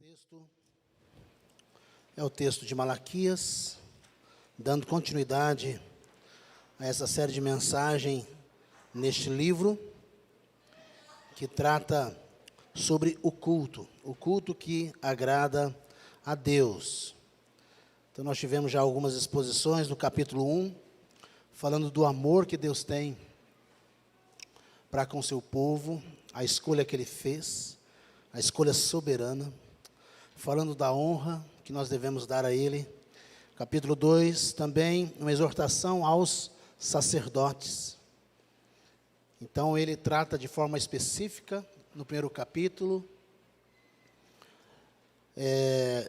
texto é o texto de Malaquias, dando continuidade a essa série de mensagens neste livro, que trata sobre o culto que agrada a Deus. Então nós tivemos já algumas exposições no capítulo 1, falando do amor que Deus tem para com seu povo, a escolha que Ele fez, a escolha soberana, falando da honra que nós devemos dar a Ele. Capítulo 2, também uma exortação aos sacerdotes. Então ele trata de forma específica, no primeiro capítulo,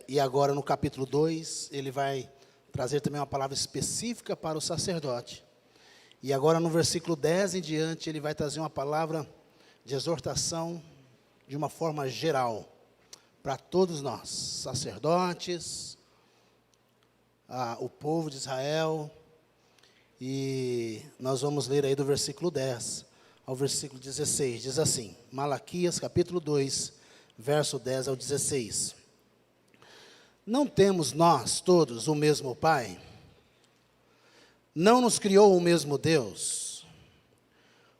e agora no capítulo 2, ele vai trazer também uma palavra específica para o sacerdote. E agora no versículo 10 em diante, ele vai trazer uma palavra de exortação de uma forma geral, para todos nós, sacerdotes, o povo de Israel. E nós vamos ler aí do versículo 10 ao versículo 16, diz assim, Malaquias capítulo 2, verso 10 ao 16. Não temos nós todos o mesmo Pai? Não nos criou o mesmo Deus?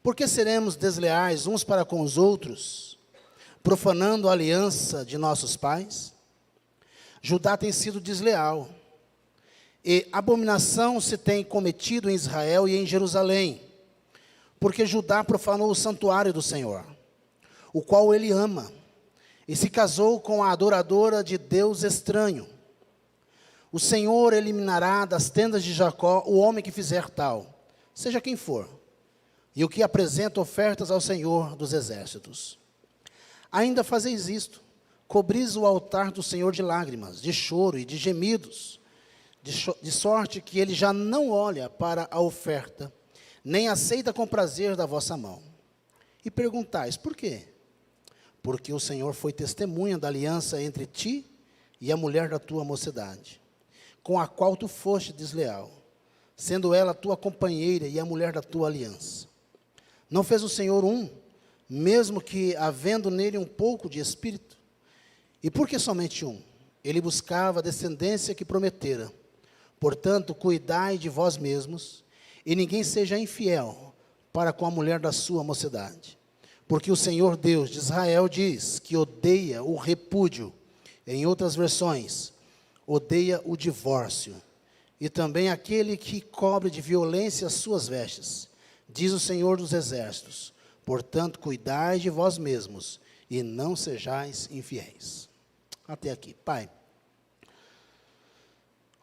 Por que seremos desleais uns para com os outros, profanando a aliança de nossos pais? Judá tem sido desleal, e abominação se tem cometido em Israel e em Jerusalém, porque Judá profanou o santuário do Senhor, o qual ele ama, e se casou com a adoradora de Deus estranho. O Senhor eliminará das tendas de Jacó o homem que fizer tal, seja quem for, e o que apresenta ofertas ao Senhor dos exércitos. Ainda fazeis isto, cobris o altar do Senhor de lágrimas, de choro e de gemidos, de sorte que ele já não olha para a oferta, nem aceita com prazer da vossa mão. E perguntais, por quê? Porque o Senhor foi testemunha da aliança entre ti e a mulher da tua mocidade, com a qual tu foste desleal, sendo ela tua companheira e a mulher da tua aliança. Não fez o Senhor mesmo que havendo nele um pouco de espírito? E por que somente Ele buscava a descendência que prometera. Portanto, cuidai de vós mesmos, e ninguém seja infiel para com a mulher da sua mocidade. Porque o Senhor Deus de Israel diz que odeia o repúdio, em outras versões, odeia o divórcio, e também aquele que cobre de violência as suas vestes, diz o Senhor dos exércitos. Portanto, cuidai de vós mesmos, e não sejais infiéis. Até aqui. Pai,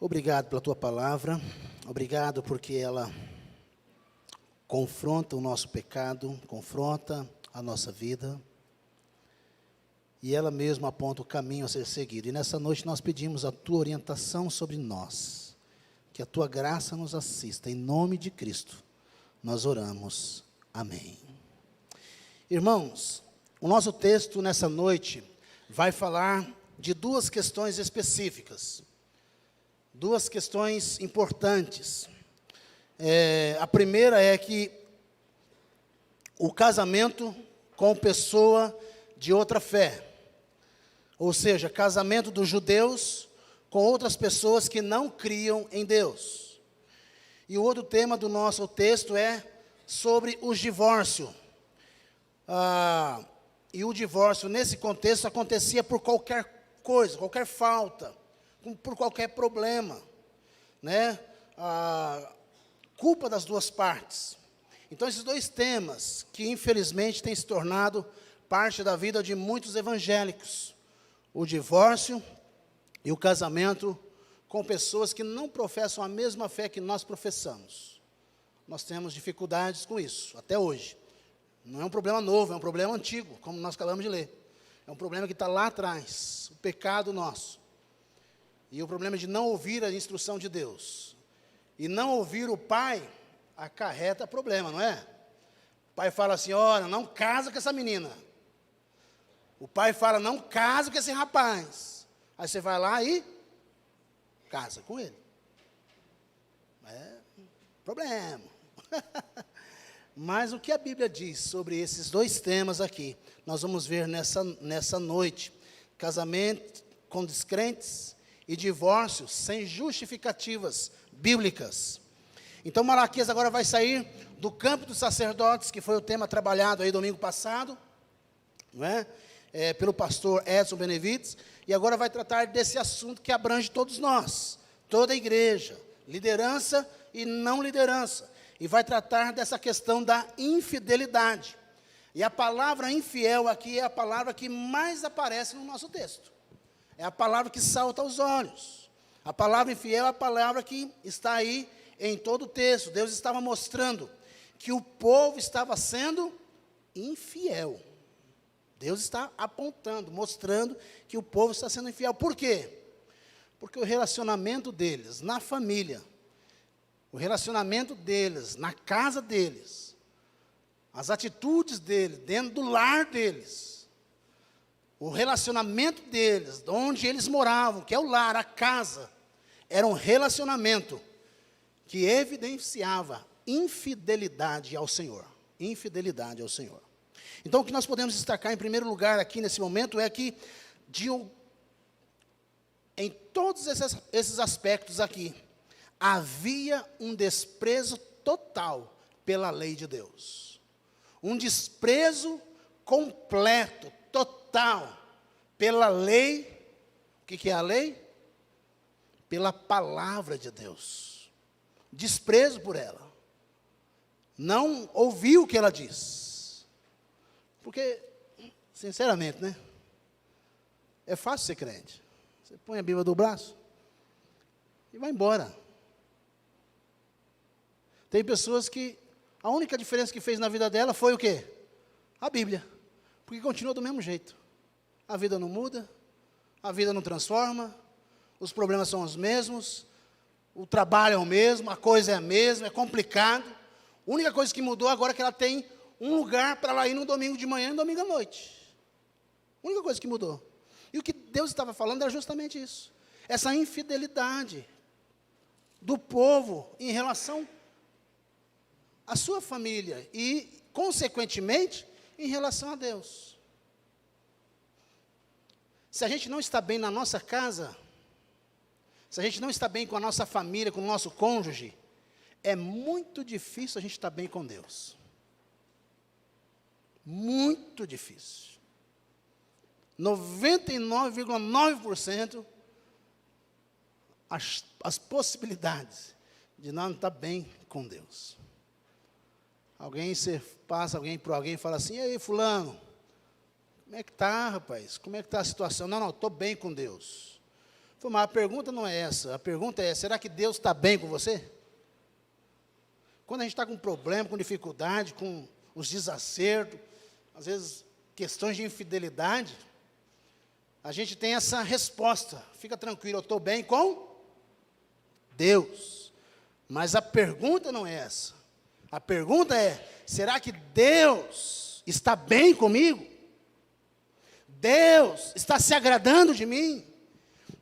obrigado pela tua palavra, obrigado porque ela confronta o nosso pecado, confronta a nossa vida, e ela mesma aponta o caminho a ser seguido. E nessa noite nós pedimos a tua orientação sobre nós, que a tua graça nos assista, em nome de Cristo, nós oramos. Amém. Irmãos, o nosso texto nessa noite vai falar de duas questões específicas, duas questões importantes. A primeira é que o casamento com pessoa de outra fé, ou seja, casamento dos judeus com outras pessoas que não criam em Deus. E o outro tema do nosso texto é sobre o divórcio. E o divórcio, nesse contexto, acontecia por qualquer coisa, qualquer falta, por qualquer problema, né? Culpa das duas partes. Então, esses dois temas, que infelizmente têm se tornado parte da vida de muitos evangélicos, o divórcio e o casamento com pessoas que não professam a mesma fé que nós professamos. Nós temos dificuldades com isso, até hoje. Não é um problema novo, é um problema antigo, como nós acabamos de ler. É um problema que está lá atrás, o pecado nosso. E o problema de não ouvir a instrução de Deus. E não ouvir o pai acarreta problema, não é? O pai fala assim, olha, não casa com essa menina. O pai fala, não casa com esse rapaz. Aí você vai lá e casa com ele. É problema. Mas o que a Bíblia diz sobre esses dois temas aqui, nós vamos ver nessa noite. Casamento, com descrentes e divórcios sem justificativas bíblicas. Então Malaquias agora vai sair do campo dos sacerdotes, que foi o tema trabalhado aí domingo passado, não é? Pelo pastor Edson Benevides, e agora vai tratar desse assunto que abrange todos nós, toda a igreja, liderança e não liderança, e vai tratar dessa questão da infidelidade. E a palavra infiel aqui é a palavra que mais aparece no nosso texto, é a palavra que salta aos olhos. A palavra infiel é a palavra que está aí em todo o texto. Deus estava mostrando que o povo estava sendo infiel. Deus está apontando, mostrando que o povo está sendo infiel. Por quê? Porque o relacionamento deles na família, o relacionamento deles na casa deles, as atitudes deles dentro do lar deles, o relacionamento deles, onde eles moravam, que é o lar, a casa, era um relacionamento que evidenciava infidelidade ao Senhor. Infidelidade ao Senhor. Então, o que nós podemos destacar em primeiro lugar aqui nesse momento é que, em todos esses aspectos aqui, havia um desprezo total pela lei de Deus. Um desprezo completo, total, pela lei. O que é a lei? Pela palavra de Deus. Desprezo por ela. Não ouviu o que ela diz. Porque, sinceramente, né? É fácil ser crente. Você põe a Bíblia do braço e vai embora. Tem pessoas que a única diferença que fez na vida dela foi o quê? A Bíblia. Porque continua do mesmo jeito. A vida não muda, a vida não transforma, os problemas são os mesmos, o trabalho é o mesmo, a coisa é a mesma, é complicado. A única coisa que mudou agora é que ela tem um lugar para ela ir no domingo de manhã e no domingo à noite. A única coisa que mudou. E o que Deus estava falando era justamente isso. Essa infidelidade do povo em relação à sua família e, consequentemente, em relação a Deus. Se a gente não está bem na nossa casa, se a gente não está bem com a nossa família, com o nosso cônjuge, é muito difícil a gente estar bem com Deus. Muito difícil. 99,9% as possibilidades de não estar bem com Deus. Você passa alguém por alguém e fala assim: e aí, fulano, como é que está, rapaz? Como é que está a situação? Não, estou bem com Deus. Mas a pergunta não é essa. A pergunta é: será que Deus está bem com você? Quando a gente está com problema, com dificuldade, com os desacertos, às vezes questões de infidelidade, a gente tem essa resposta: fica tranquilo, eu estou bem com Deus. Mas a pergunta não é essa. A pergunta é: será que Deus está bem comigo? Deus está se agradando de mim?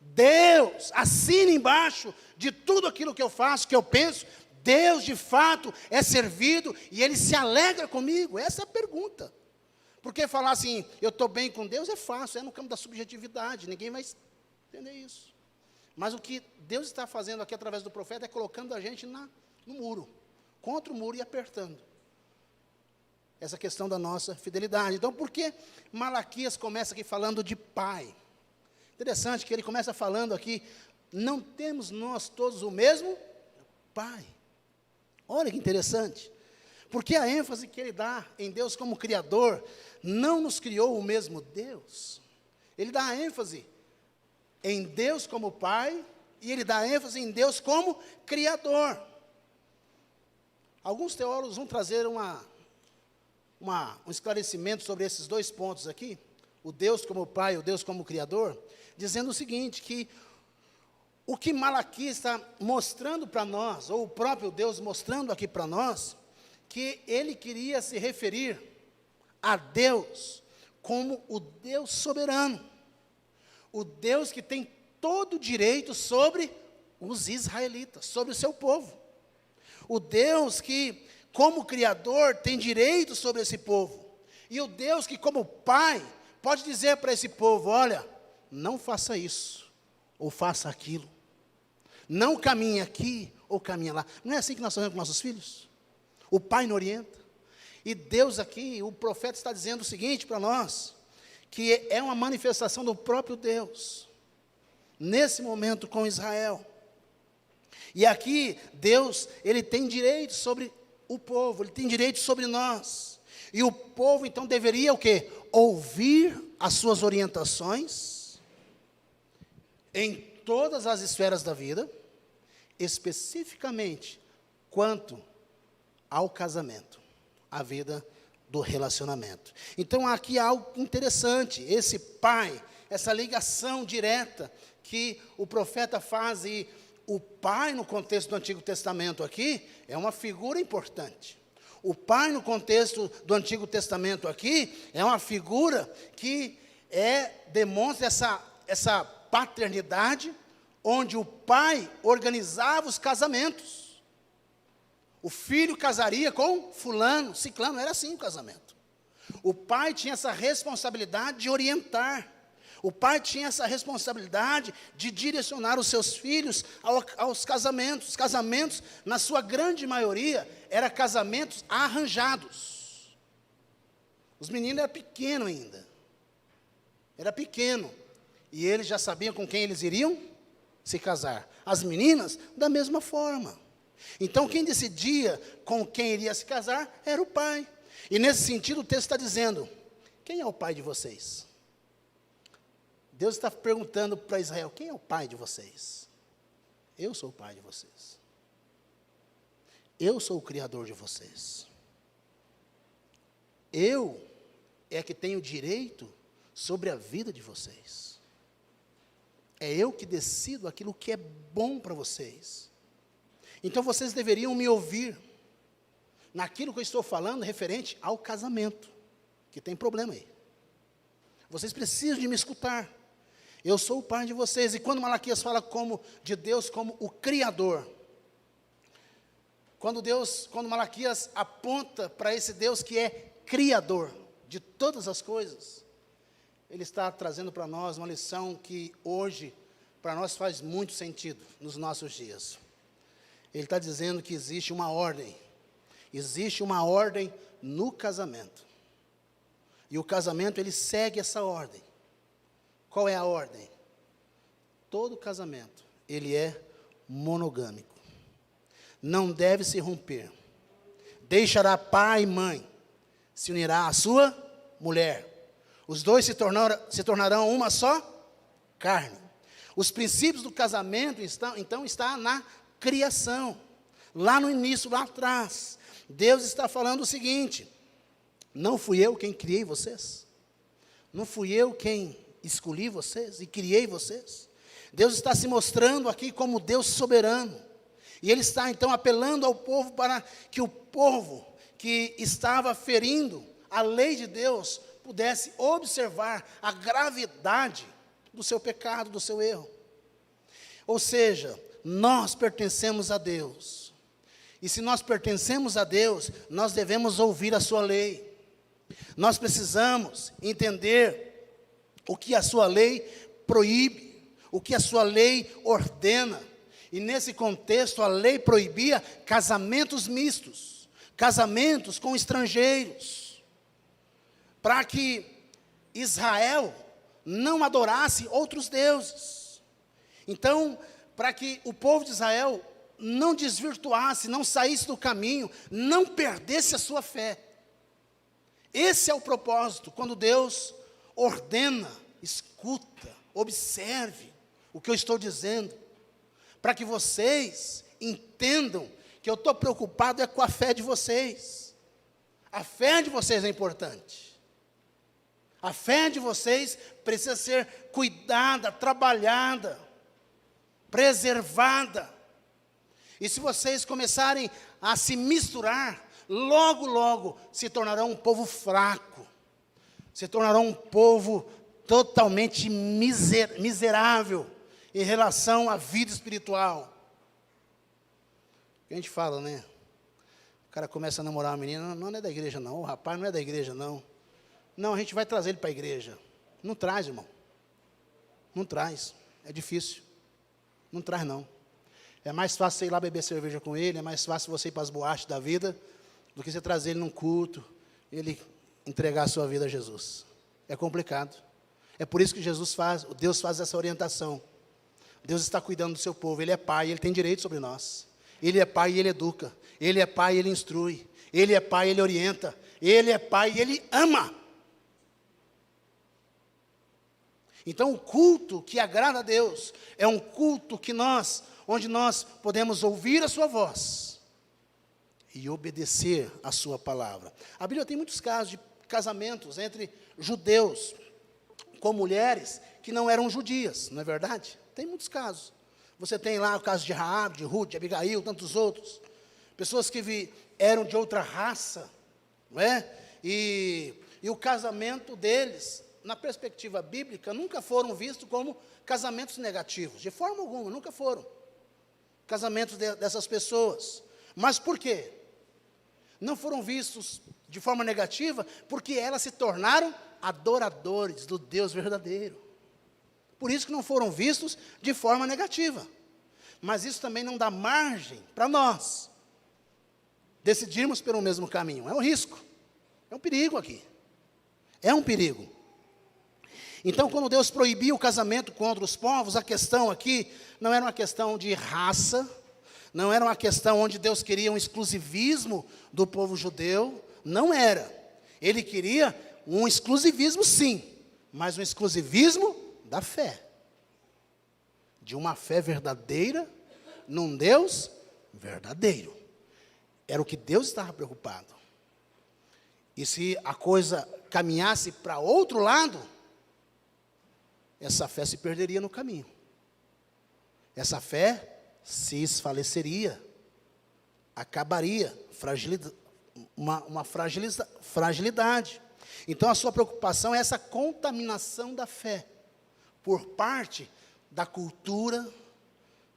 Deus assina embaixo de tudo aquilo que eu faço, que eu penso? Deus de fato é servido e Ele se alegra comigo? Essa é a pergunta. Porque falar assim, eu estou bem com Deus, é fácil, é no campo da subjetividade, ninguém vai entender isso. Mas o que Deus está fazendo aqui através do profeta é colocando a gente no muro, contra o muro e apertando essa questão da nossa fidelidade. Então, por que Malaquias começa aqui falando de pai? Interessante que ele começa falando aqui: não temos nós todos o mesmo pai. Olha que interessante. Porque a ênfase que ele dá em Deus como Criador, não nos criou o mesmo Deus. Ele dá a ênfase em Deus como Pai, e ele dá a ênfase em Deus como Criador. Alguns teólogos vão trazer um esclarecimento sobre esses dois pontos aqui, o Deus como Pai e o Deus como Criador, dizendo o seguinte, que o que Malaquias está mostrando para nós, ou o próprio Deus mostrando aqui para nós, que ele queria se referir a Deus como o Deus soberano, o Deus que tem todo o direito sobre os israelitas, sobre o seu povo, o Deus que, como Criador, tem direito sobre esse povo, e o Deus que, como Pai, pode dizer para esse povo: olha, não faça isso, ou faça aquilo. Não caminhe aqui, ou caminhe lá. Não é assim que nós fazemos com nossos filhos? O pai não orienta. E Deus aqui, o profeta está dizendo o seguinte para nós, que é uma manifestação do próprio Deus, nesse momento com Israel. E aqui, Deus, Ele tem direito sobre o povo, Ele tem direito sobre nós. E o povo, então, deveria o quê? Ouvir as suas orientações, em todas as esferas da vida, especificamente, quanto ao casamento, a vida do relacionamento. Então, aqui há algo interessante, esse pai, essa ligação direta que o profeta faz, e o pai, no contexto do Antigo Testamento aqui, é uma figura importante. O pai, no contexto do Antigo Testamento aqui, é uma figura que demonstra essa paternidade, onde o pai organizava os casamentos. O filho casaria com fulano, ciclano, era assim o casamento. O pai tinha essa responsabilidade de orientar. O pai tinha essa responsabilidade de direcionar os seus filhos aos casamentos. Os casamentos, na sua grande maioria, eram casamentos arranjados. Os meninos eram pequenos ainda. Era pequeno. E eles já sabiam com quem eles iriam se casar. As meninas, da mesma forma. Então, quem decidia com quem iria se casar era o pai. E nesse sentido, o texto está dizendo: quem é o pai de vocês? Deus está perguntando para Israel: quem é o pai de vocês? Eu sou o pai de vocês. Eu sou o criador de vocês. Eu é que tenho direito sobre a vida de vocês. É eu que decido aquilo que é bom para vocês. Então vocês deveriam me ouvir naquilo que eu estou falando referente ao casamento, que tem problema aí. Vocês precisam de me escutar. Eu sou o pai de vocês. E quando Malaquias fala de Deus como o Criador, quando Malaquias aponta para esse Deus que é Criador de todas as coisas, ele está trazendo para nós uma lição que hoje, para nós, faz muito sentido nos nossos dias. Ele está dizendo que existe uma ordem no casamento. E o casamento, ele segue essa ordem. Qual é a ordem? Todo casamento, ele é monogâmico. Não deve se romper. Deixará pai e mãe, se unirá à sua mulher. Os dois se tornarão uma só carne. Os princípios do casamento, então, está na criação. Lá no início, lá atrás, Deus está falando o seguinte: não fui eu quem criei vocês? Não fui eu quem escolhi vocês e criei vocês? Deus está se mostrando aqui como Deus soberano. E Ele está então apelando ao povo para que o povo que estava ferindo a lei de Deus pudesse observar a gravidade do seu pecado, do seu erro. Ou seja, nós pertencemos a Deus. E se nós pertencemos a Deus, nós devemos ouvir a sua lei. Nós precisamos entender o que a sua lei proíbe, o que a sua lei ordena. E nesse contexto, a lei proibia casamentos mistos, casamentos com estrangeiros, para que Israel não adorasse outros deuses. Então, para que o povo de Israel não desvirtuasse, não saísse do caminho, não perdesse a sua fé. Esse é o propósito, quando Deus ordena, escuta, observe o que eu estou dizendo, para que vocês entendam que eu estou preocupado com a fé de vocês. A fé de vocês é importante. A fé de vocês precisa ser cuidada, trabalhada, preservada. E se vocês começarem a se misturar, logo, logo se tornarão um povo fraco, se tornarão um povo totalmente miserável em relação à vida espiritual. A gente fala, né? O cara começa a namorar uma menina, não é da igreja não, o rapaz não é da igreja não. Não, a gente vai trazer ele para a igreja. Não traz, irmão. Não traz. É difícil. Não traz, não. É mais fácil você ir lá beber cerveja com ele, é mais fácil você ir para as boates da vida, do que você trazer ele num culto, ele entregar a sua vida a Jesus. É complicado. É por isso que Deus faz essa orientação. Deus está cuidando do seu povo. Ele é pai, ele tem direito sobre nós. Ele é pai e ele educa. Ele é pai e ele instrui. Ele é pai e ele orienta. Ele é pai e ele ama. Então o culto que agrada a Deus é um culto onde nós podemos ouvir a sua voz e obedecer a sua palavra. A Bíblia tem muitos casos de casamentos entre judeus com mulheres que não eram judias, não é verdade? Tem muitos casos. Você tem lá o caso de Raabe, de Ruth, de Abigail, tantos outros. Pessoas que eram de outra raça, não é? E o casamento deles, na perspectiva bíblica, nunca foram vistos como casamentos negativos. De forma alguma, nunca foram. Casamentos dessas pessoas. Mas por quê? Não foram vistos de forma negativa, porque elas se tornaram adoradores do Deus verdadeiro. Por isso que não foram vistos de forma negativa. Mas isso também não dá margem para nós decidirmos pelo mesmo caminho. É um risco. É um perigo aqui. É um perigo. Então, quando Deus proibiu o casamento com outros povos, a questão aqui não era uma questão de raça, não era uma questão onde Deus queria um exclusivismo do povo judeu, não era. Ele queria um exclusivismo, sim, mas um exclusivismo da fé. De uma fé verdadeira, num Deus verdadeiro. Era o que Deus estava preocupado. E se a coisa caminhasse para outro lado, essa fé se perderia no caminho. Essa fé se esfaleceria, acabaria, uma fragilidade. Então a sua preocupação é essa contaminação da fé, por parte da cultura,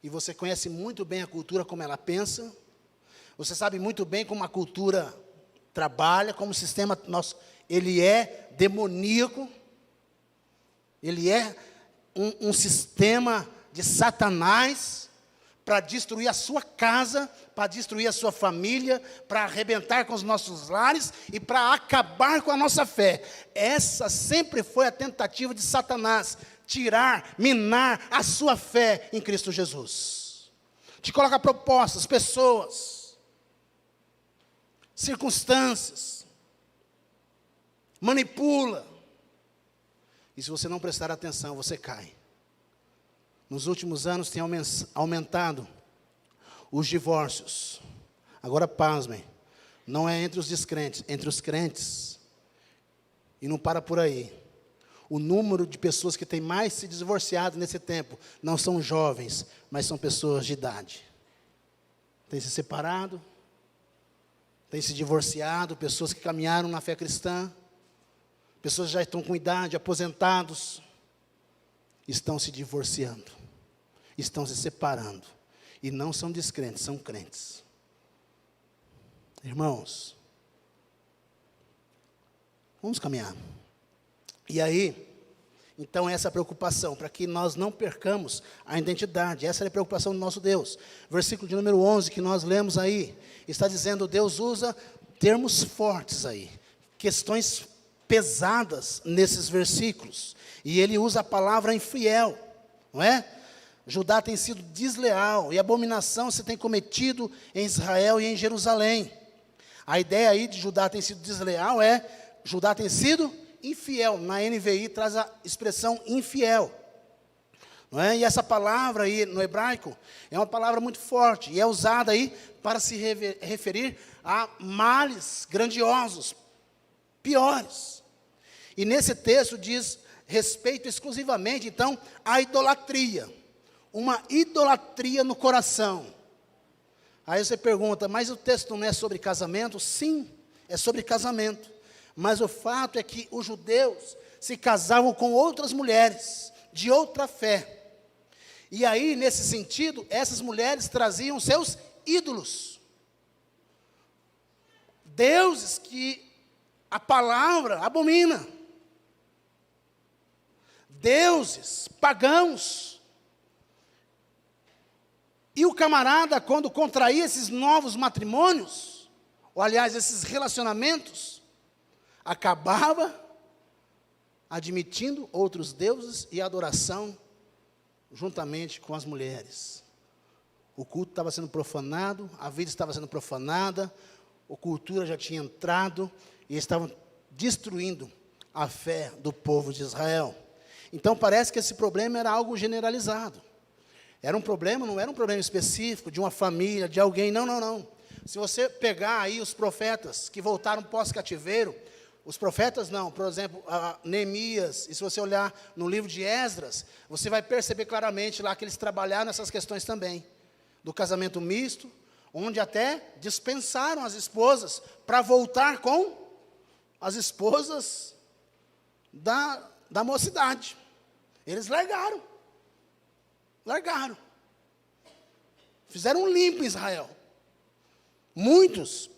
e você conhece muito bem a cultura como ela pensa, você sabe muito bem como a cultura trabalha, como o sistema nosso, ele é demoníaco, ele é um sistema de Satanás para destruir a sua casa, para destruir a sua família, para arrebentar com os nossos lares e para acabar com a nossa fé. Essa sempre foi a tentativa de Satanás, tirar, minar a sua fé em Cristo Jesus. Te coloca propostas, pessoas, circunstâncias, manipula. E se você não prestar atenção, você cai. Nos últimos anos tem aumentado os divórcios. Agora pasmem, não é entre os descrentes, entre os crentes. E não para por aí. O número de pessoas que têm mais se divorciado nesse tempo não são jovens, mas são pessoas de idade. Tem se separado, tem se divorciado, pessoas que caminharam na fé cristã, pessoas que já estão com idade, aposentados, estão se divorciando, estão se separando, e não são descrentes, são crentes. Irmãos, vamos caminhar. E aí, então essa preocupação, para que nós não percamos a identidade, essa é a preocupação do nosso Deus. Versículo de número 11, que nós lemos aí, está dizendo, Deus usa termos fortes aí, questões pesadas nesses versículos, e ele usa a palavra infiel, não é? Judá tem sido desleal, e abominação se tem cometido em Israel e em Jerusalém. A ideia aí de Judá tem sido desleal Judá tem sido infiel. Na NVI traz a expressão infiel, não é? E essa palavra aí no hebraico é uma palavra muito forte, e é usada aí para se referir a males grandiosos, piores. E nesse texto diz respeito exclusivamente, então, à idolatria. Uma idolatria no coração. Aí você pergunta, mas o texto não é sobre casamento? Sim, é sobre casamento. Mas o fato é que os judeus se casavam com outras mulheres, de outra fé. E aí, nesse sentido, essas mulheres traziam seus ídolos. Deuses que a palavra abomina. deuses pagãos. E o camarada, quando contraía esses novos matrimônios, ou aliás, esses relacionamentos, acabava admitindo outros deuses e adoração juntamente com as mulheres. O culto estava sendo profanado, a vida estava sendo profanada, a cultura já tinha entrado e estavam destruindo a fé do povo de Israel. Então parece que esse problema era algo generalizado. Era um problema, não era um problema específico de uma família, de alguém, não. Se você pegar aí os profetas que voltaram pós-cativeiro, os profetas não, por exemplo, Neemias, e se você olhar no livro de Esdras, você vai perceber claramente lá que eles trabalharam nessas questões também, do casamento misto, onde até dispensaram as esposas para voltar com as esposas da mocidade. Eles largaram. Fizeram um limpo em Israel. Muitos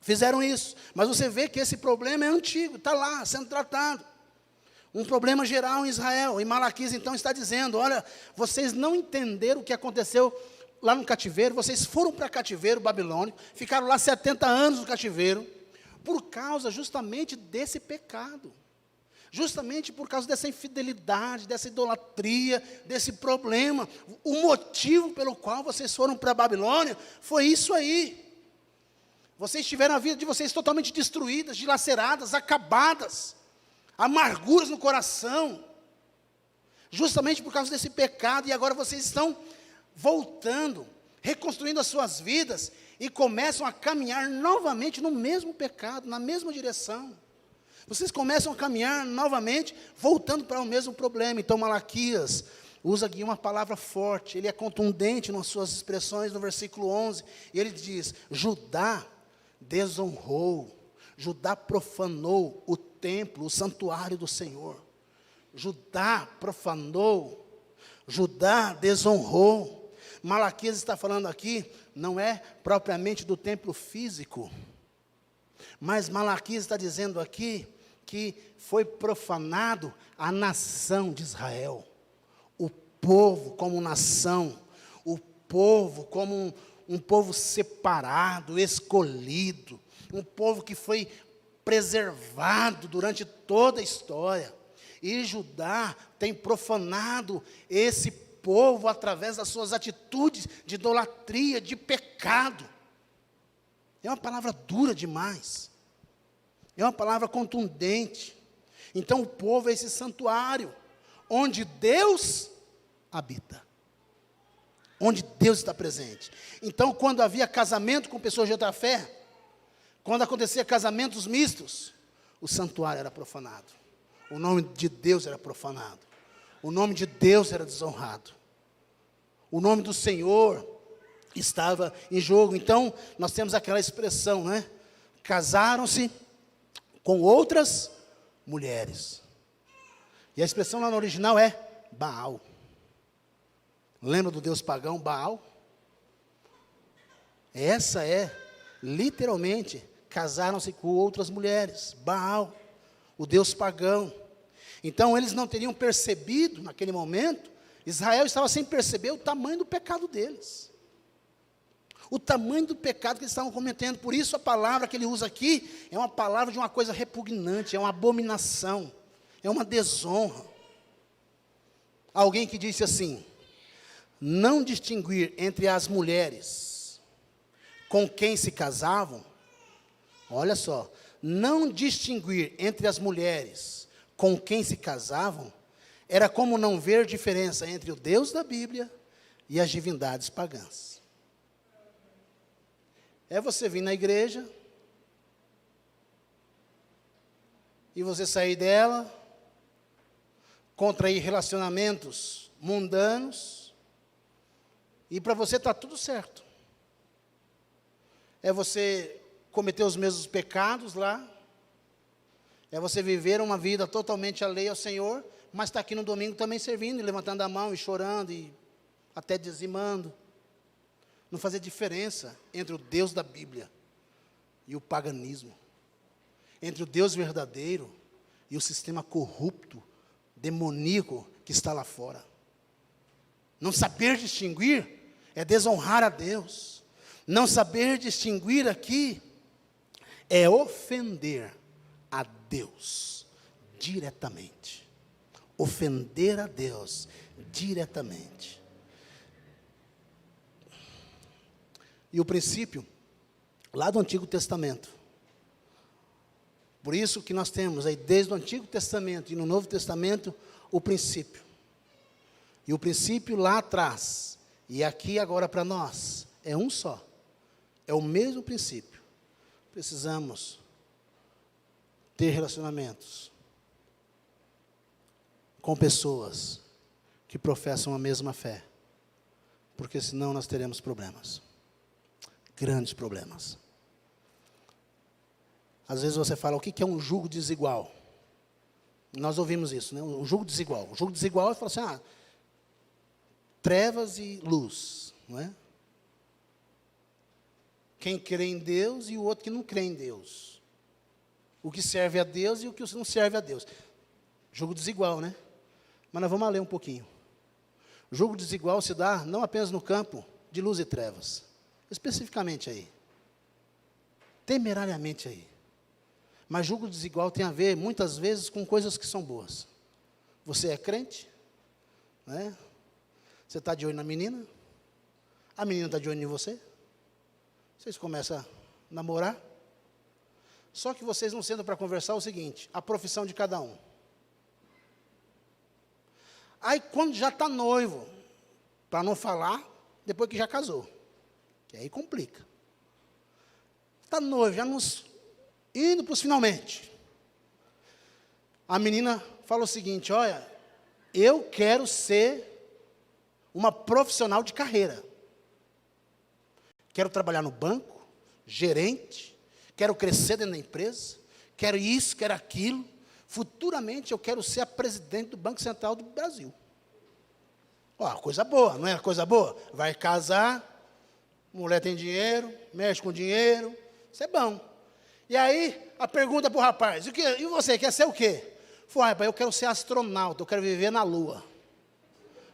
fizeram isso. Mas você vê que esse problema é antigo, está lá, sendo tratado. Um problema geral em Israel. E Malaquias então está dizendo, olha, vocês não entenderam o que aconteceu lá no cativeiro, vocês foram para cativeiro babilônico, ficaram lá 70 anos no cativeiro, por causa justamente desse pecado. Justamente por causa dessa infidelidade, dessa idolatria, desse problema. O motivo pelo qual vocês foram para a Babilônia foi isso aí. Vocês tiveram a vida de vocês totalmente destruídas, dilaceradas, acabadas, amarguras no coração, justamente por causa desse pecado, e agora vocês estão voltando, reconstruindo as suas vidas, e começam a caminhar novamente no mesmo pecado, na mesma direção. Vocês começam a caminhar novamente, voltando para o mesmo problema. Então Malaquias usa aqui uma palavra forte, ele é contundente nas suas expressões no versículo 11, e ele diz, Judá desonrou, Judá profanou o templo, o santuário do Senhor. Judá profanou, Judá desonrou. Malaquias está falando aqui, não é propriamente do templo físico, mas Malaquias está dizendo aqui que foi profanado a nação de Israel, o povo como nação, o povo como um povo separado, escolhido, um povo que foi preservado durante toda a história. E Judá tem profanado esse povo através das suas atitudes de idolatria, de pecado. É uma palavra dura demais. É uma palavra contundente. Então o povo é esse santuário, onde Deus habita. Onde Deus está presente. Então quando havia casamento com pessoas de outra fé, quando acontecia casamentos mistos, o santuário era profanado. O nome de Deus era profanado. O nome de Deus era desonrado. O nome do Senhor estava em jogo. Então nós temos aquela expressão, né? Casaram-se com outras mulheres. E a expressão lá no original é Baal. Lembra do deus pagão Baal? Essa é, literalmente, casaram-se com outras mulheres. Baal, o deus pagão. Então eles não teriam percebido, naquele momento, Israel estava sem perceber o tamanho do pecado deles. O tamanho do pecado que eles estavam cometendo. Por isso a palavra que ele usa aqui é uma palavra de uma coisa repugnante, é uma abominação, é uma desonra. Alguém que disse assim, não distinguir entre as mulheres com quem se casavam, olha só, não distinguir entre as mulheres com quem se casavam, era como não ver diferença entre o Deus da Bíblia e as divindades pagãs. É você vir na igreja, e você sair dela, contrair relacionamentos mundanos, e para você está tudo certo. É você cometer os mesmos pecados lá, é você viver uma vida totalmente alheia ao Senhor, mas está aqui no domingo também servindo, e levantando a mão, e chorando, e até dizimando. Não fazer diferença entre o Deus da Bíblia e o paganismo, entre o Deus verdadeiro e o sistema corrupto demoníaco que está lá fora. Não saber distinguir é desonrar a Deus. Não saber distinguir aqui é ofender a Deus diretamente. Ofender a Deus diretamente. E o princípio, lá do Antigo Testamento. Por isso que nós temos aí, desde o Antigo Testamento e no Novo Testamento, o princípio. E o princípio lá atrás, e aqui agora para nós, é um só. É o mesmo princípio. Precisamos ter relacionamentos com pessoas que professam a mesma fé. Porque senão nós teremos problemas. Grandes problemas. Às vezes você fala, o que é um jugo desigual? Nós ouvimos isso, né? O jugo desigual. O jugo desigual é falar assim, trevas e luz, não é? Quem crê em Deus e o outro que não crê em Deus. O que serve a Deus e o que não serve a Deus. Jugo desigual, né? Mas nós vamos ler um pouquinho. O jugo desigual se dá não apenas no campo de luz e trevas. Especificamente aí. Temerariamente aí. Mas jugo desigual tem a ver, muitas vezes, com coisas que são boas. Você é crente, né? Você está de olho na menina, a menina está de olho em você, vocês começam a namorar, só que vocês não sentam para conversar o seguinte, a profissão de cada um. Aí quando já está noivo, para não falar, depois que já casou, que aí complica. Está noivo, já nos indo para os finalmente. A menina fala o seguinte, olha, eu quero ser uma profissional de carreira. Quero trabalhar no banco, gerente, quero crescer dentro da empresa, quero isso, quero aquilo. Futuramente eu quero ser a presidente do Banco Central do Brasil. Ó, coisa boa, não é coisa boa? Vai casar, mulher tem dinheiro, mexe com dinheiro, isso é bom. E aí, a pergunta para o rapaz, e você, quer ser o quê? Falei, rapaz, eu quero ser astronauta, eu quero viver na Lua.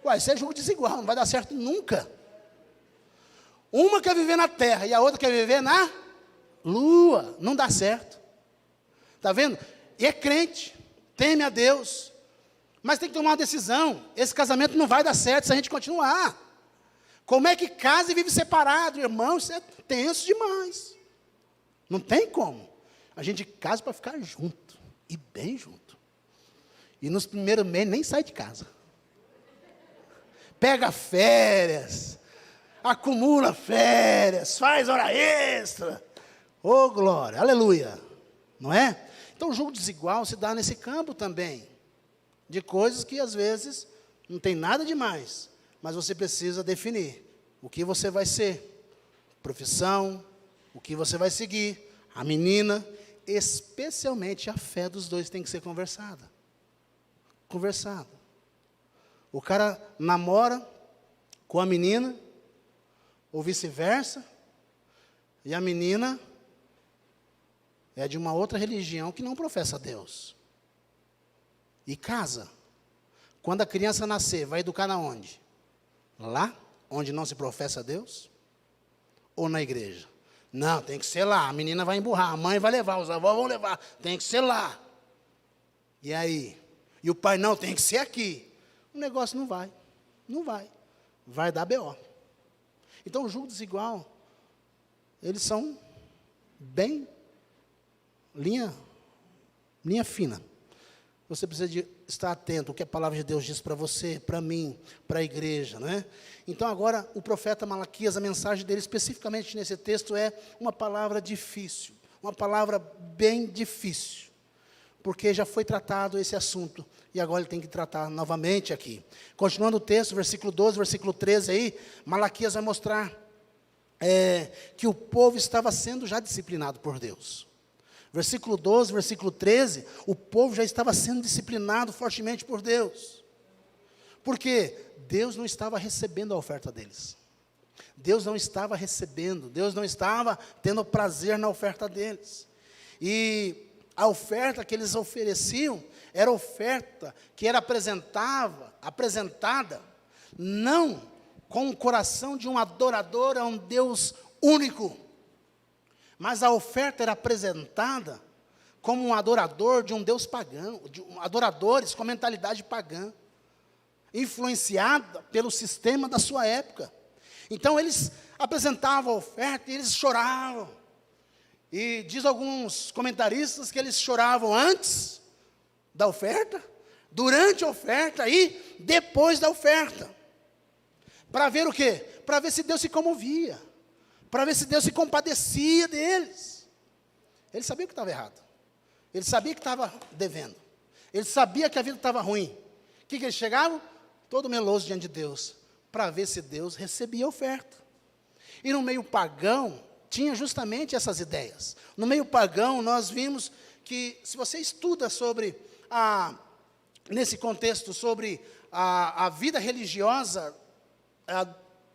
Uai, isso é jogo desigual, não vai dar certo nunca. Uma quer viver na Terra e a outra quer viver na Lua. Não dá certo. Está vendo? E é crente, teme a Deus. Mas tem que tomar uma decisão. Esse casamento não vai dar certo se a gente continuar. Como é que casa e vive separado? Irmão, isso é tenso demais. Não tem como. A gente casa para ficar junto. E bem junto. E nos primeiros meses nem sai de casa. Pega férias, acumula férias, faz hora extra. Oh, glória, aleluia. Não é? Então, o jogo desigual se dá nesse campo também. De coisas que, às vezes, não tem nada demais. Mas você precisa definir o que você vai ser. Profissão, o que você vai seguir. A menina, especialmente a fé dos dois tem que ser conversada. Conversada. O cara namora com a menina, ou vice-versa, e a menina é de uma outra religião que não professa Deus. E casa. Quando a criança nascer, vai educar na onde? Lá, onde não se professa Deus? Ou na igreja? Não, tem que ser lá, a menina vai emburrar, a mãe vai levar, os avós vão levar, tem que ser lá. E aí? E o pai, não, tem que ser aqui. O negócio não vai, vai dar BO. Então, o jugo desigual, eles são bem linha fina. Você precisa de estar atento ao que a palavra de Deus diz para você, para mim, para a igreja, não é? Então, agora, o profeta Malaquias, a mensagem dele especificamente nesse texto é uma palavra difícil, uma palavra bem difícil, porque já foi tratado esse assunto, e agora ele tem que tratar novamente aqui. Continuando o texto, versículo 12, versículo 13 aí, Malaquias vai mostrar que o povo estava sendo já disciplinado por Deus. Versículo 12, versículo 13, o povo já estava sendo disciplinado fortemente por Deus. Porque Deus não estava recebendo a oferta deles. Deus não estava recebendo, Deus não estava tendo prazer na oferta deles. E a oferta que eles ofereciam era oferta que era apresentada, não com o coração de um adorador a um Deus único, mas a oferta era apresentada como um adorador de um Deus pagão, adoradores com mentalidade pagã, influenciada pelo sistema da sua época. Então eles apresentavam a oferta e eles choravam. E diz alguns comentaristas que eles choravam antes da oferta, durante a oferta e depois da oferta. Para ver o quê? Para ver se Deus se comovia, para ver se Deus se compadecia deles. Ele sabia que estava errado, ele sabia que estava devendo, ele sabia que a vida estava ruim. O que eles chegavam? Todo meloso diante de Deus, para ver se Deus recebia a oferta. E no meio pagão, tinha justamente essas ideias. No meio pagão, nós vimos que, se você estuda sobre, nesse contexto, sobre a vida religiosa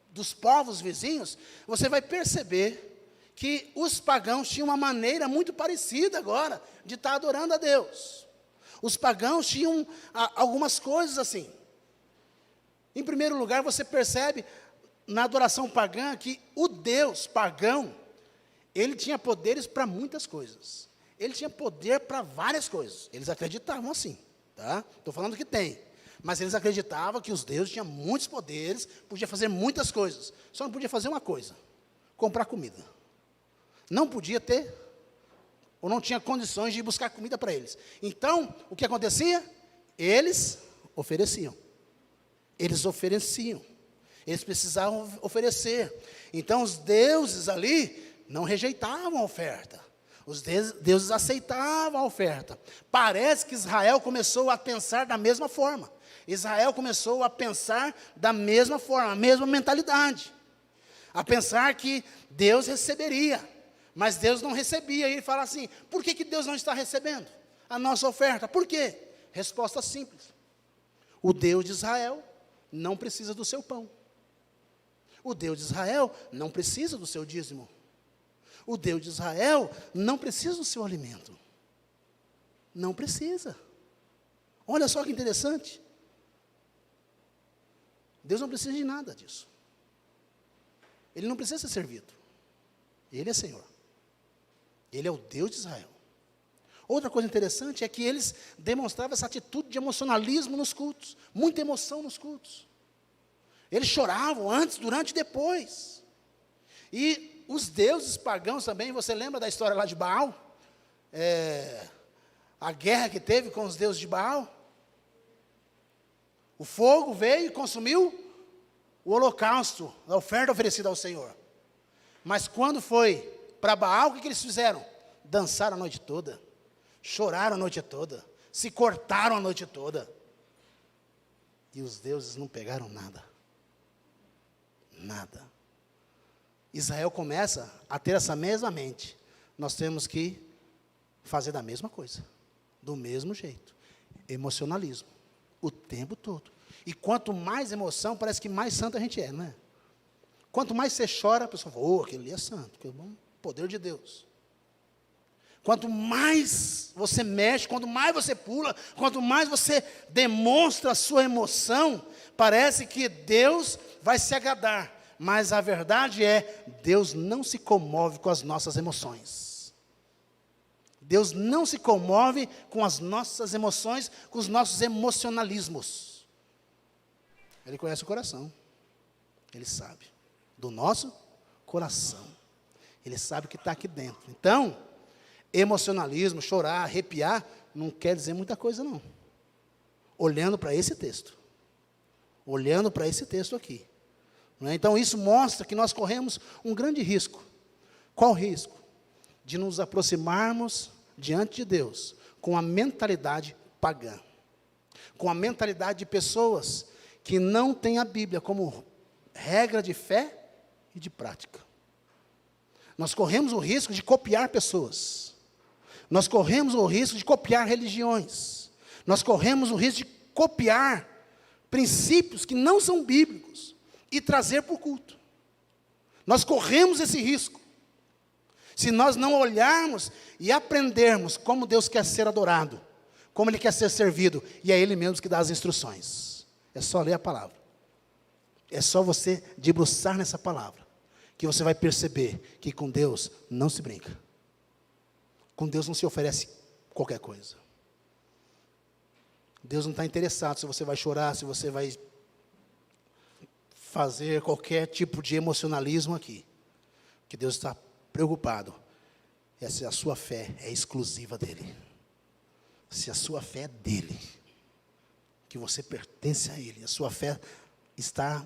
dos povos vizinhos, você vai perceber que os pagãos tinham uma maneira muito parecida agora de estar adorando a Deus. Os pagãos tinham algumas coisas assim. Em primeiro lugar, você percebe na adoração pagã que o Deus pagão, ele tinha poderes para muitas coisas. Ele tinha poder para várias coisas. Eles acreditavam assim, tá? Estou falando que tem. Mas eles acreditavam que os deuses tinham muitos poderes, podia fazer muitas coisas. Só não podia fazer uma coisa: comprar comida. Não podia ter, ou não tinha condições de ir buscar comida para eles. Então, o que acontecia? Eles ofereciam. Eles ofereciam. Eles precisavam oferecer. Então, os deuses ali não rejeitavam a oferta. Os deuses aceitavam a oferta. Parece que Israel começou a pensar da mesma forma. Israel começou a pensar da mesma forma, a mesma mentalidade. A pensar que Deus receberia, mas Deus não recebia. E ele fala assim: por que Deus não está recebendo a nossa oferta? Por quê? Resposta simples: o Deus de Israel não precisa do seu pão. O Deus de Israel não precisa do seu dízimo. O Deus de Israel não precisa do seu alimento. Não precisa. Olha só que interessante. Deus não precisa de nada disso. Ele não precisa ser servido. Ele é Senhor. Ele é o Deus de Israel. Outra coisa interessante é que eles demonstravam essa atitude de emocionalismo nos cultos. Muita emoção nos cultos. Eles choravam antes, durante e depois. E os deuses pagãos também, você lembra da história lá de Baal? A guerra que teve com os deuses de Baal? O fogo veio e consumiu o holocausto, a oferta oferecida ao Senhor. Mas quando foi para Baal, o que eles fizeram? Dançaram a noite toda, choraram a noite toda, se cortaram a noite toda. E os deuses não pegaram nada. Nada. Israel começa a ter essa mesma mente. Nós temos que fazer da mesma coisa, do mesmo jeito. Emocionalismo, o tempo todo. E quanto mais emoção, parece que mais santo a gente é, não é? Quanto mais você chora, a pessoa fala: aquele ali é santo, que é bom, poder de Deus. Quanto mais você mexe, quanto mais você pula, quanto mais você demonstra a sua emoção, parece que Deus vai se agradar. Mas a verdade é, Deus não se comove com as nossas emoções. Deus não se comove com as nossas emoções, com os nossos emocionalismos. Ele conhece o coração. Ele sabe do nosso coração. Ele sabe o que está aqui dentro. Então, emocionalismo, chorar, arrepiar, não quer dizer muita coisa não. Olhando para esse texto. Olhando para esse texto aqui. Então, isso mostra que nós corremos um grande risco. Qual risco? De nos aproximarmos diante de Deus com a mentalidade pagã. Com a mentalidade de pessoas que não têm a Bíblia como regra de fé e de prática. Nós corremos o risco de copiar pessoas. Nós corremos o risco de copiar religiões. Nós corremos o risco de copiar princípios que não são bíblicos e trazer para o culto. Nós corremos esse risco. Se nós não olharmos e aprendermos como Deus quer ser adorado, como Ele quer ser servido, e é Ele mesmo que dá as instruções. É só ler a palavra. É só você debruçar nessa palavra, que você vai perceber que com Deus não se brinca. Com Deus não se oferece qualquer coisa. Deus não está interessado se você vai chorar, se você vai fazer qualquer tipo de emocionalismo aqui. O que Deus está preocupado é se a sua fé é exclusiva dEle. Se a sua fé é dEle, que você pertence a Ele, a sua fé está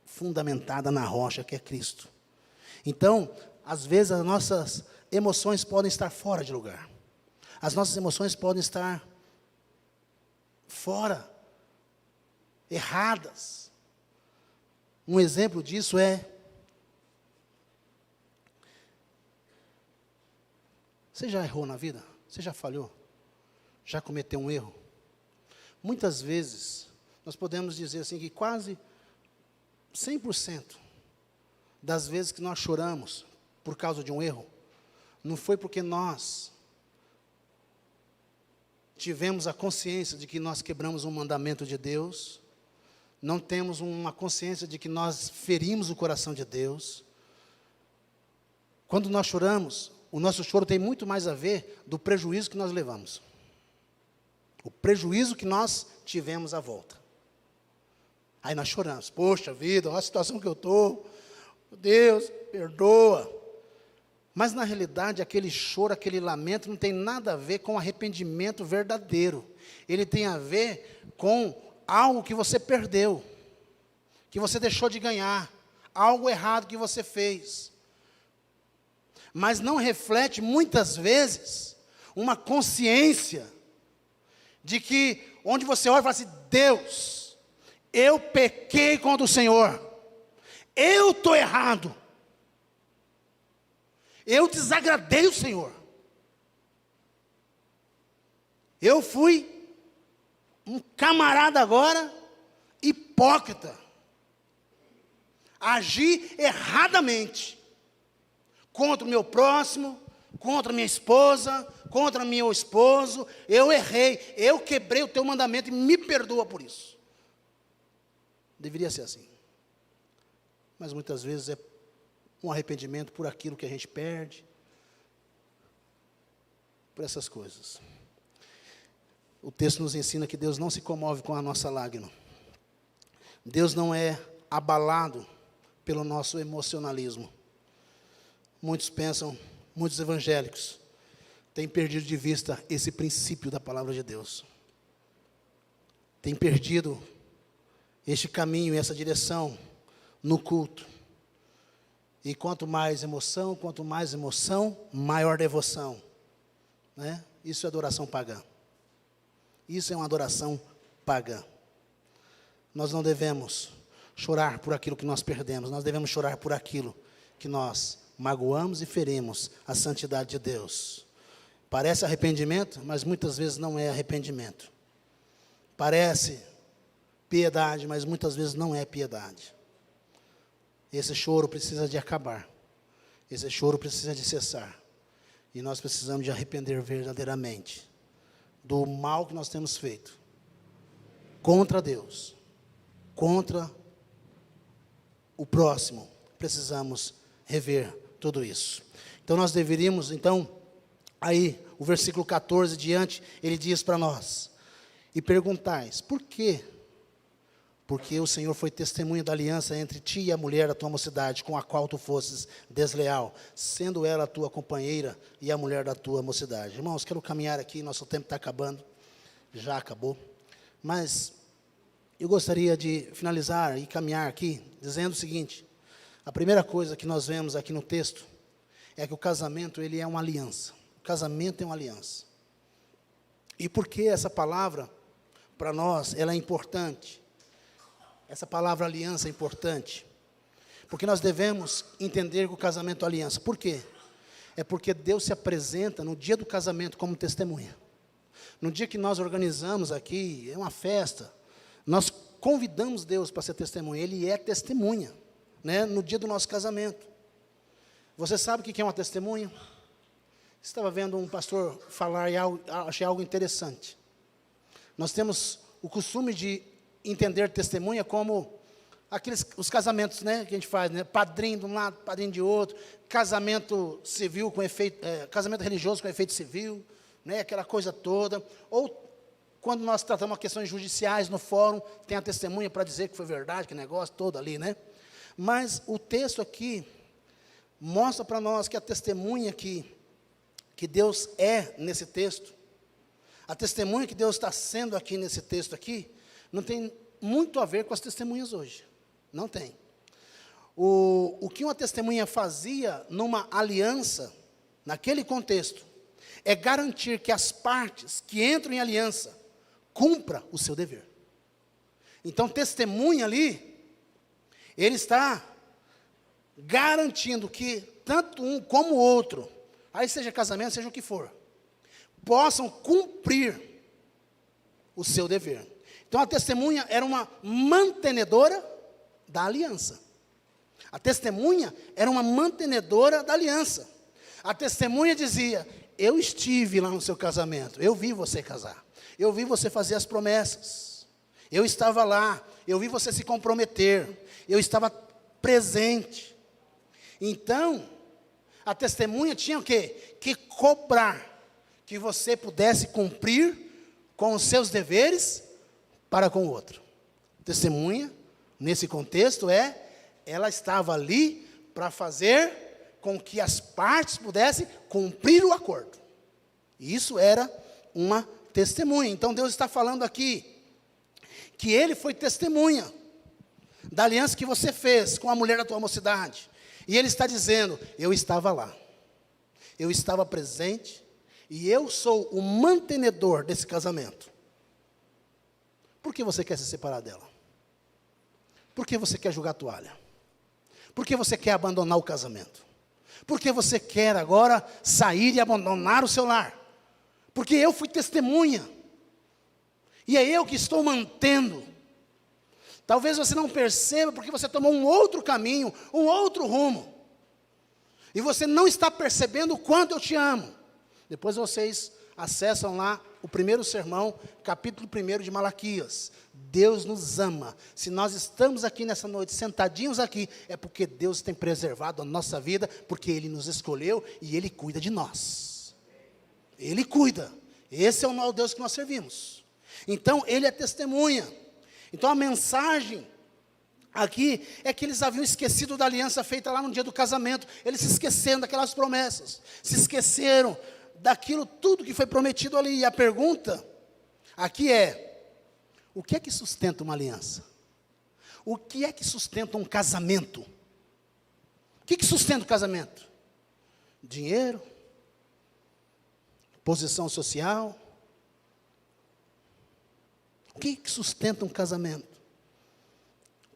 fundamentada na rocha que é Cristo. Então, às vezes as nossas emoções podem estar fora de lugar. As nossas emoções podem estar fora, erradas. Um exemplo disso é, você já errou na vida? Você já falhou? Já cometeu um erro? Muitas vezes, nós podemos dizer assim, que quase 100% das vezes que nós choramos por causa de um erro, não foi porque nós tivemos a consciência de que nós quebramos um mandamento de Deus, não temos uma consciência de que nós ferimos o coração de Deus. Quando nós choramos, o nosso choro tem muito mais a ver do prejuízo que nós levamos. O prejuízo que nós tivemos à volta. Aí nós choramos, poxa vida, olha a situação que eu estou, Deus, perdoa. Mas na realidade, aquele choro, aquele lamento, não tem nada a ver com arrependimento verdadeiro. Ele tem a ver com algo que você perdeu, que você deixou de ganhar, algo errado que você fez. Mas não reflete, muitas vezes, uma consciência de que, onde você olha e fala assim, Deus, eu pequei contra o Senhor, eu estou errado, eu desagradei o Senhor, eu fui um camarada agora, hipócrita, agi erradamente, contra o meu próximo, contra a minha esposa, contra meu esposo, eu errei, eu quebrei o teu mandamento e me perdoa por isso. Deveria ser assim. Mas muitas vezes é um arrependimento por aquilo que a gente perde, por essas coisas. O texto nos ensina que Deus não se comove com a nossa lágrima. Deus não é abalado pelo nosso emocionalismo. Muitos pensam, muitos evangélicos, têm perdido de vista esse princípio da palavra de Deus. Têm perdido este caminho, essa direção no culto. E quanto mais emoção, maior devoção. Né? Isso é adoração pagã. Isso é uma adoração pagã. Nós não devemos chorar por aquilo que nós perdemos. Nós devemos chorar por aquilo que nós magoamos e ferimos a santidade de Deus. Parece arrependimento, mas muitas vezes não é arrependimento. Parece piedade, mas muitas vezes não é piedade. Esse choro precisa de acabar. Esse choro precisa de cessar. E nós precisamos de arrepender verdadeiramente do mal que nós temos feito contra Deus, contra o próximo. Precisamos rever tudo isso. Então nós deveríamos, aí o versículo 14 diante, ele diz para nós: e perguntais, por quê? Porque o Senhor foi testemunha da aliança entre ti e a mulher da tua mocidade, com a qual tu fosses desleal, sendo ela a tua companheira e a mulher da tua mocidade. Irmãos, quero caminhar aqui, nosso tempo está acabando, já acabou, mas eu gostaria de finalizar e caminhar aqui, dizendo o seguinte: a primeira coisa que nós vemos aqui no texto, é que o casamento, ele é uma aliança. O casamento é uma aliança. E por que essa palavra, para nós, ela é importante? Essa palavra aliança é importante, porque nós devemos entender que o casamento é aliança. Por quê? É porque Deus se apresenta no dia do casamento como testemunha. No dia que nós organizamos aqui, é uma festa, nós convidamos Deus para ser testemunha. Ele é testemunha, né, no dia do nosso casamento. Você sabe o que é uma testemunha? Estava vendo um pastor falar e achei algo interessante. Nós temos o costume de entender testemunha como os casamentos, né, que a gente faz, né, padrinho de um lado, padrinho de outro, casamento civil com efeito, casamento religioso com efeito civil, né, aquela coisa toda. Ou quando nós tratamos questões judiciais no fórum, tem a testemunha para dizer que foi verdade, que negócio todo ali, né? Mas o texto aqui mostra para nós que a testemunha que Deus é nesse texto, a testemunha que Deus está sendo aqui nesse texto aqui, não tem muito a ver com as testemunhas hoje. Não tem. O que uma testemunha fazia numa aliança, naquele contexto, é garantir que as partes que entram em aliança cumpra o seu dever. Então, testemunha ali, ele está garantindo que tanto um como o outro, aí seja casamento, seja o que for, possam cumprir o seu dever. Então, a testemunha era uma mantenedora da aliança. A testemunha era uma mantenedora da aliança. A testemunha dizia: eu estive lá no seu casamento, eu vi você casar, eu vi você fazer as promessas, eu estava lá, eu vi você se comprometer, eu estava presente. Então, a testemunha tinha o quê? Que cobrar que você pudesse cumprir com os seus deveres para com o outro. Testemunha, nesse contexto, ela estava ali para fazer com que as partes pudessem cumprir o acordo. E isso era uma testemunha. Então Deus está falando aqui que Ele foi testemunha da aliança que você fez com a mulher da tua mocidade. E Ele está dizendo: eu estava lá, eu estava presente, e eu sou o mantenedor desse casamento. Por que você quer se separar dela? Por que você quer jogar a toalha? Por que você quer abandonar o casamento? Por que você quer agora sair e abandonar o seu lar? Porque eu fui testemunha, e é eu que estou mantendo. Talvez você não perceba, porque você tomou um outro caminho, um outro rumo, e você não está percebendo o quanto eu te amo. Depois vocês acessam lá o primeiro sermão, capítulo 1 de Malaquias. Deus nos ama. Se nós estamos aqui nessa noite, sentadinhos aqui, é porque Deus tem preservado a nossa vida, porque Ele nos escolheu e Ele cuida de nós. Ele cuida. Esse é o Deus que nós servimos. Então, Ele é testemunha. Então, a mensagem aqui é que eles haviam esquecido da aliança feita lá no dia do casamento. Eles se esqueceram daquelas promessas. Se esqueceram daquilo tudo que foi prometido ali. E a pergunta aqui é: o que é que sustenta uma aliança? O que é que sustenta um casamento? O que sustenta o casamento? Dinheiro? Posição social? O que sustenta um casamento?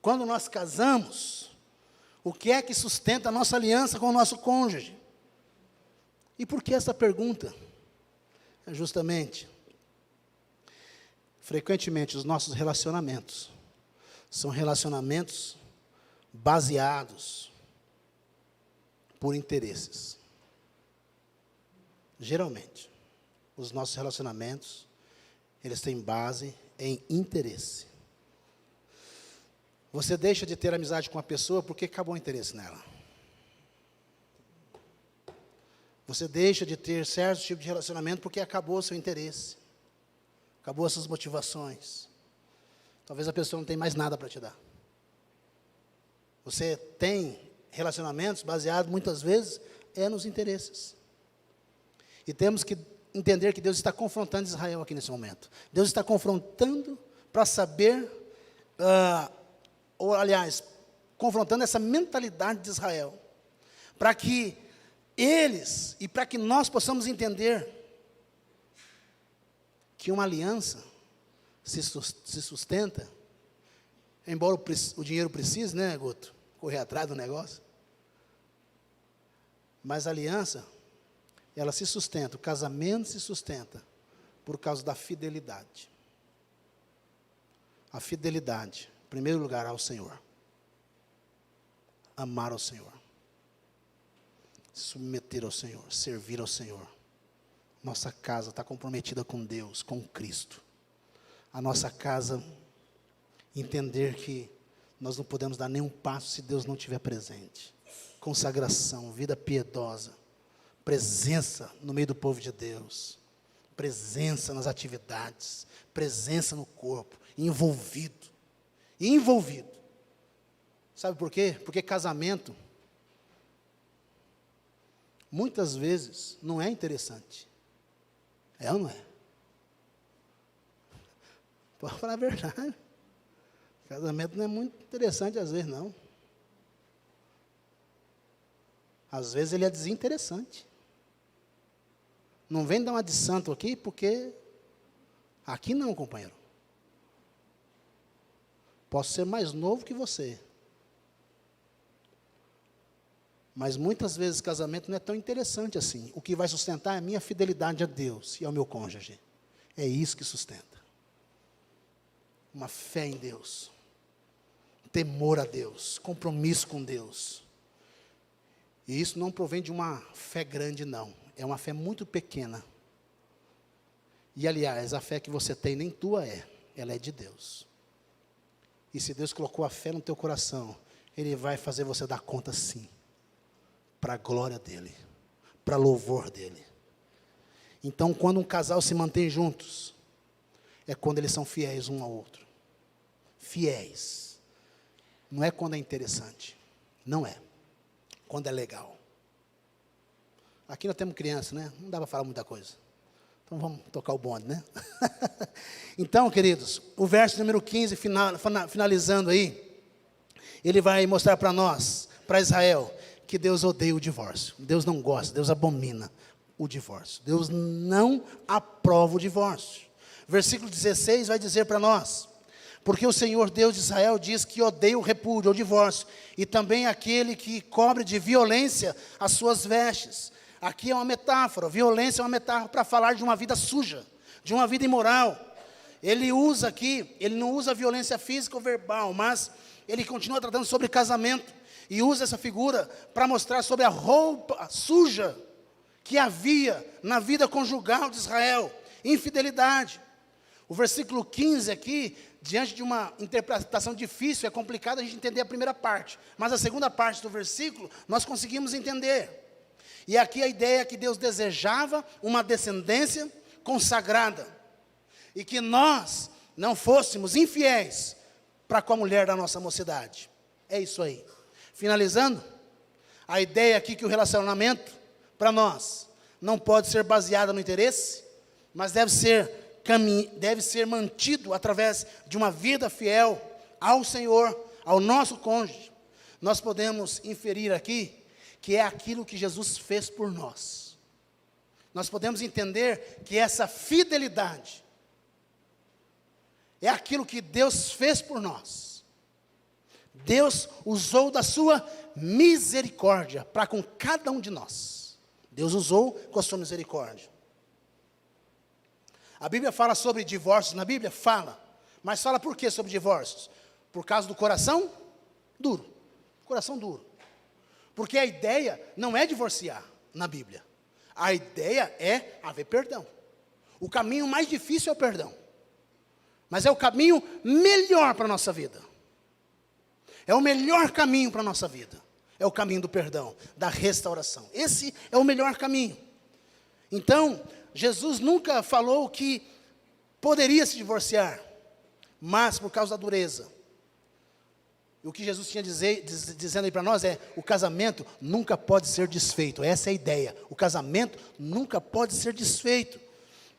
Quando nós casamos, o que é que sustenta a nossa aliança com o nosso cônjuge? E por que essa pergunta? É justamente, frequentemente os nossos relacionamentos são relacionamentos baseados por interesses. Geralmente, os nossos relacionamentos, eles têm base em interesse. Você deixa de ter amizade com a pessoa porque acabou o interesse nela. Você deixa de ter certo tipo de relacionamento porque acabou o seu interesse. Acabou as suas motivações. Talvez a pessoa não tenha mais nada para te dar. Você tem relacionamentos baseados, muitas vezes, nos interesses. E temos que entender que Deus está confrontando Israel aqui nesse momento. Deus está confrontando para saber, ou aliás, confrontando essa mentalidade de Israel, para que eles, e para que nós possamos entender que uma aliança se sustenta, embora o dinheiro precise, né, Guto, correr atrás do negócio, mas a aliança, ela se sustenta, o casamento se sustenta por causa da fidelidade. A fidelidade, em primeiro lugar, ao Senhor. Amar ao Senhor. Submeter ao Senhor, servir ao Senhor. nossa casa está comprometida com Deus, com Cristo. A nossa casa, entender que nós não podemos dar nenhum passo se Deus não estiver presente. Consagração, vida piedosa, presença no meio do povo de Deus, presença nas atividades, presença no corpo, envolvido. Sabe por quê? Porque casamento, muitas vezes, não é interessante. É ou não é? Pode falar a verdade. Casamento não é muito interessante às vezes, não. Às vezes ele é desinteressante. Não vem dar uma de santo aqui, porque aqui não, companheiro. Posso ser mais novo que você. Mas muitas vezes casamento não é tão interessante assim. O que vai sustentar é a minha fidelidade a Deus e ao meu cônjuge. É isso que sustenta. Uma fé em Deus, temor a Deus, compromisso com Deus. E isso não provém de uma fé grande, não. É uma fé muito pequena. E, aliás, a fé que você tem nem tua é. Ela é de Deus. E se Deus colocou a fé no teu coração, Ele vai fazer você dar conta sim. Para a glória dEle. Para louvor dEle. Então, quando um casal se mantém juntos, é quando eles são fiéis um ao outro. Fiéis. Não é quando é interessante. Não é. Quando é legal. Aqui nós temos criança, né? Não dá para falar muita coisa. Então vamos tocar o bonde, né? Então, queridos, o verso número 15, finalizando aí, ele vai mostrar para nós, para Israel, que Deus odeia o divórcio. Deus não gosta, Deus abomina o divórcio. Deus não aprova o divórcio. Versículo 16 vai dizer para nós: porque o Senhor Deus de Israel diz que odeia o repúdio, o divórcio, e também aquele que cobre de violência as suas vestes. Aqui é uma metáfora, violência é uma metáfora para falar de uma vida suja, de uma vida imoral. Ele usa aqui, ele não usa violência física ou verbal, mas ele continua tratando sobre casamento, e usa essa figura para mostrar sobre a roupa suja que havia na vida conjugal de Israel, infidelidade. O versículo 15 aqui, diante de uma interpretação difícil, é complicado a gente entender a primeira parte, mas a segunda parte do versículo, nós conseguimos entender. E aqui a ideia é que Deus desejava uma descendência consagrada, e que nós não fôssemos infiéis para com a mulher da nossa mocidade. É isso aí. Finalizando, a ideia aqui que o relacionamento, para nós, não pode ser baseado no interesse, mas deve ser mantido através de uma vida fiel ao Senhor, ao nosso cônjuge. Nós podemos inferir aqui que é aquilo que Jesus fez por nós. Nós podemos entender que essa fidelidade é aquilo que Deus fez por nós. Deus usou da sua misericórdia para com cada um de nós. Deus usou com a sua misericórdia. A Bíblia fala sobre divórcios, na Bíblia fala, mas fala por que sobre divórcios? Por causa do coração duro. Coração duro. Porque a ideia não é divorciar na Bíblia. A ideia é haver perdão. O caminho mais difícil é o perdão. Mas é o caminho melhor para a nossa vida. É o melhor caminho para a nossa vida. É o caminho do perdão, da restauração. Esse é o melhor caminho. Então, Jesus nunca falou que poderia se divorciar, mas por causa da dureza. E o que Jesus tinha dizendo aí para nós é: o casamento nunca pode ser desfeito. Essa é a ideia. O casamento nunca pode ser desfeito.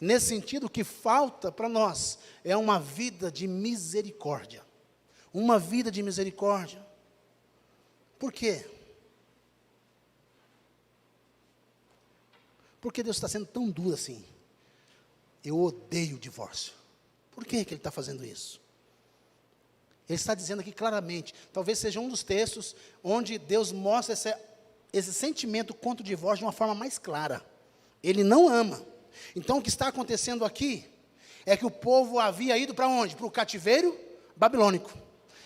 Nesse sentido, o que falta para nós é uma vida de misericórdia. Uma vida de misericórdia. Por quê? Por que Deus está sendo tão duro assim? Eu odeio o divórcio. Por que Ele está fazendo isso? Ele está dizendo aqui claramente, talvez seja um dos textos onde Deus mostra esse sentimento contra o divórcio de uma forma mais clara. Ele não ama. Então o que está acontecendo aqui é que o povo havia ido para onde? Para o cativeiro babilônico.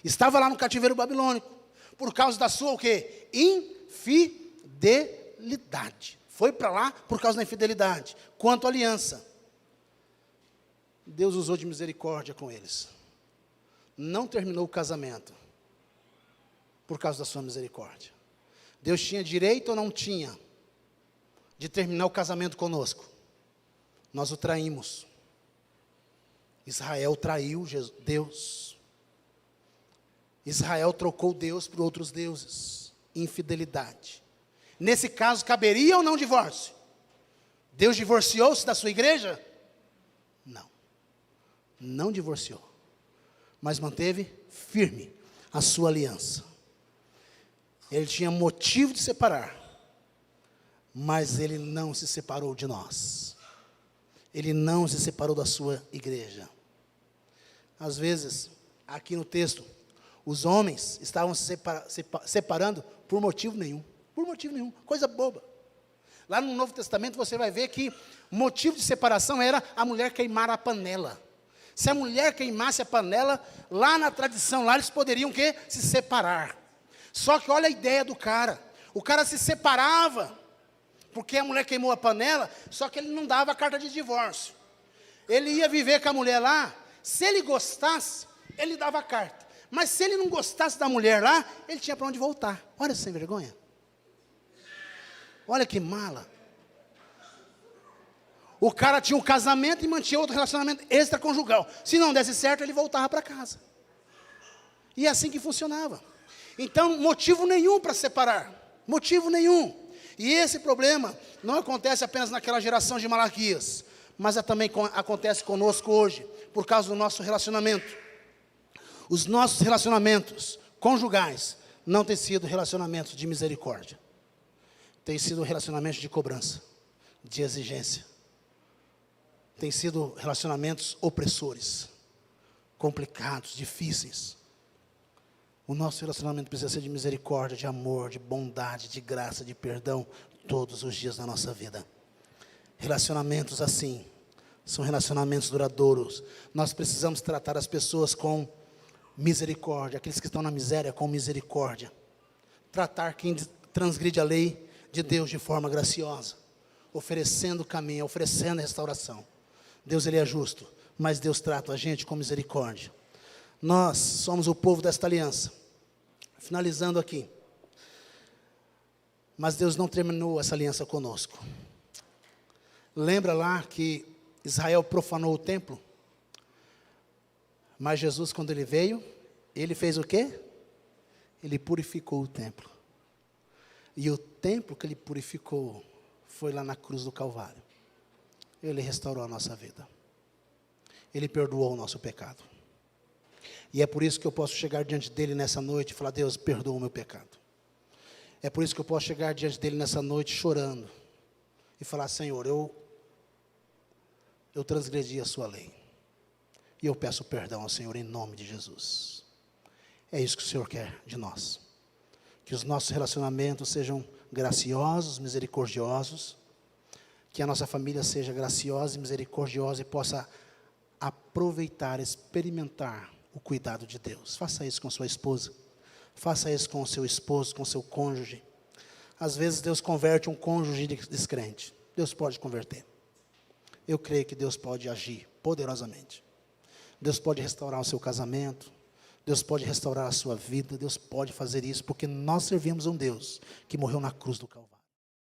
Estava lá no cativeiro babilônico. Por causa da sua o quê? Infidelidade. foi para lá por causa da infidelidade. Quanto à aliança, Deus usou de misericórdia com eles. Não terminou o casamento por causa da sua misericórdia. Deus tinha direito ou não tinha de terminar o casamento conosco? Nós o traímos. Israel traiu Deus. Israel trocou Deus por outros deuses. Infidelidade. Nesse caso, caberia ou não divórcio? Deus divorciou-se da sua igreja? Não. Não divorciou. Mas manteve firme a sua aliança. Ele tinha motivo de separar, mas ele não se separou de nós. Ele não se separou da sua igreja. Às vezes, aqui no texto, os homens estavam se separando por motivo nenhum. Por motivo nenhum, coisa boba. Lá no Novo Testamento você vai ver que o motivo de separação era a mulher queimar a panela. Se a mulher queimasse a panela, lá na tradição, lá eles poderiam o quê? Se separar. Só que olha a ideia do cara. O cara se separava, porque a mulher queimou a panela, só que ele não dava a carta de divórcio. Ele ia viver com a mulher lá, se ele gostasse, ele dava a carta. Mas se ele não gostasse da mulher lá, ele tinha para onde voltar. Olha sem vergonha. Olha que mala. O cara tinha um casamento e mantinha outro relacionamento extraconjugal. Se não desse certo, ele voltava para casa. E é assim que funcionava. Então, motivo nenhum para separar. Motivo nenhum. E esse problema não acontece apenas naquela geração de Malaquias, mas também acontece conosco hoje, por causa do nosso relacionamento. Os nossos relacionamentos conjugais não têm sido relacionamentos de misericórdia. Tem sido relacionamentos de cobrança, de exigência. Tem sido relacionamentos opressores, complicados, difíceis. O nosso relacionamento precisa ser de misericórdia, de amor, de bondade, de graça, de perdão, todos os dias da nossa vida. Relacionamentos assim, são relacionamentos duradouros. Nós precisamos tratar as pessoas com misericórdia, aqueles que estão na miséria com misericórdia. Tratar quem transgride a lei de Deus de forma graciosa, oferecendo caminho, oferecendo restauração. Deus, Ele é justo, mas Deus trata a gente com misericórdia. Nós somos o povo desta aliança. Finalizando aqui. Mas Deus não terminou essa aliança conosco. Lembra lá que Israel profanou o templo? Mas Jesus, quando Ele veio, Ele fez o quê? Ele purificou o templo. E o templo que Ele purificou foi lá na cruz do Calvário. Ele restaurou a nossa vida. Ele perdoou o nosso pecado. E é por isso que eu posso chegar diante dEle nessa noite e falar: Deus, perdoa o meu pecado. É por isso que eu posso chegar diante dEle nessa noite chorando e falar: Senhor, eu transgredi a sua lei. E eu peço perdão ao Senhor em nome de Jesus. É isso que o Senhor quer de nós. Que os nossos relacionamentos sejam graciosos, misericordiosos. Que a nossa família seja graciosa e misericordiosa e possa aproveitar, experimentar o cuidado de Deus. Faça isso com sua esposa. Faça isso com o seu esposo, com o seu cônjuge. Às vezes Deus converte um cônjuge descrente. Deus pode converter. Eu creio que Deus pode agir poderosamente. Deus pode restaurar o seu casamento. Deus pode restaurar a sua vida. Deus pode fazer isso porque nós servimos um Deus que morreu na cruz do Calvário.